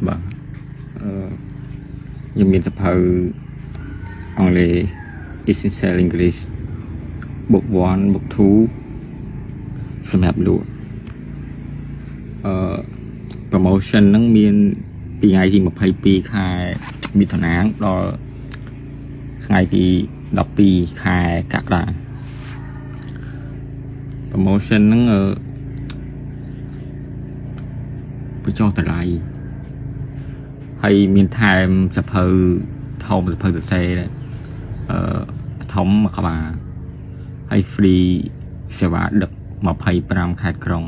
bà nhưng miền tập hợp Anglais Essential English book 1 book 2 สำหรับลูกpromotion นั้นมีปีไงที่มา22 ខែ មិថុនា ដល់ថ្ងៃទី 12 ខែ កក្កដា promotion ហ្នឹងបញ្ចុះតម្លៃហើយមានថែមសភៅធំសភៅសរសេរធំមួយក្បាលហើយ free សេវាដឹក 25 ខេត្តក្រុង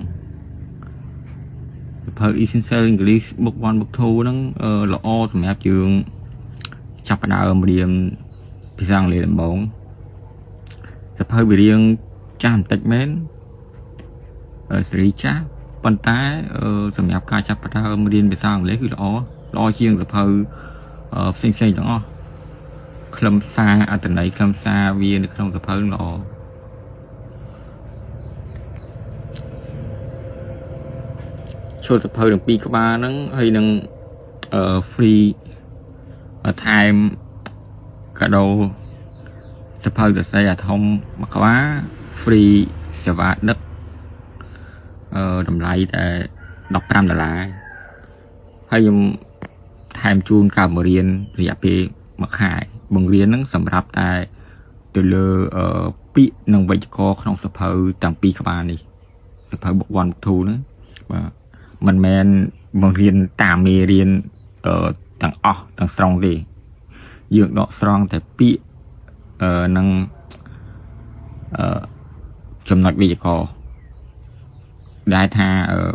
សភៅ Essential English book 1 book 2 ហ្នឹងល្អសម្រាប់យើងចាប់ផ្ដើមរៀនភាសាអង់គ្លេសដំបូងសភៅវារៀងចាស់បន្តិចមែនសេរីចាស់ប៉ុន្តែសម្រាប់ការចាប់ផ្ដើមរៀនភាសាអង់គ្លេសគឺល្អជាងសភៅផ្សេងៗទាំងអស់ខ្លឹមសារអត្ថន័យខ្លឹមសារវានៅក្នុងសភៅល្អចូលសភៅទាំងពីរក្បាលហ្នឹងហើយនឹងfree ថែមកាដូសភៅសរសេរអាធំមួយក្បាល free សេវាដឹកតម្លៃតែ$15ហើយខ្ញុំថែមជូនការបង្រៀនរយៈពេល1 ខែបង្រៀនហ្នឹងសម្រាប់តែទៅលើពាក្យនិងវេយ្យាករណ៍ក្នុងសភៅទាំងពីរក្បាលនេះសភៅ book 1 book 2 ហ្នឹងបាទមិនមែនបង្រៀនតាមមេរៀនទាំងអស់ទាំងស្រុងទេយើងដកស្រង់តែពាក្យនិងចំណុចវេយ្យាករណ៍ដែលថា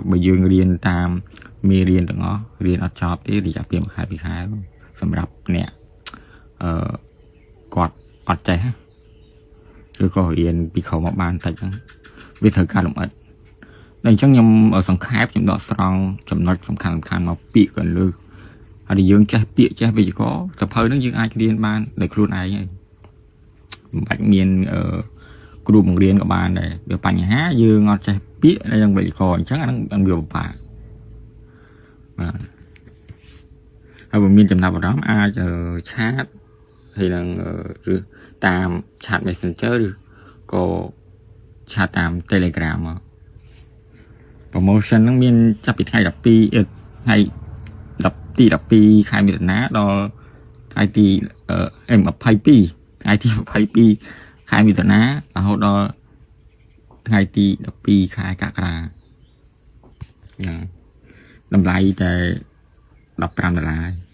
បើយើងរៀនតាមមេរៀនទាំងអស់រៀនអត់ចប់ទេរយៈពេល1 ខែ 2 ខែសម្រាប់អ្នកគាត់អត់ចេះឬក៏រៀនពីក្រោយមកបានតិចហ្នឹងវាត្រូវការលម្អិតតែអញ្ចឹងខ្ញុំសង្ខេបខ្ញុំដកស្រង់ចំណុចសំខាន់មកពាក្យកន្លឹះហើយយើងចេះពាក្យចេះវេយ្យាករណ៍សភៅហ្នឹងយើងអាចរៀនបានដោយខ្លួនឯងហើយមិនបាច់មានគ្រូបង្រៀនក៏បានដែរវាបញ្ហាយើងអត់ចេះពាក្យនិងវេយ្យាករណ៍អញ្ចឹងអាហ្នឹងវាពិបាកបាទហើយបើមានចំណាប់អារម្មណ៍អាចឆាតហើយនឹងឬតាម chat messenger ឬក៏ឆាតតាម Telegram មក promotion ហ្នឹងមានចាប់ពីថ្ងៃ12ថ្ងៃទី 12 ខែមិថុនាដល់ថ្ងៃទី22ថ្ងៃទី22 ខែមិថុនារហូតដល់ថ្ងៃទី 12 ខែកក្កដាតម្លៃតែ$15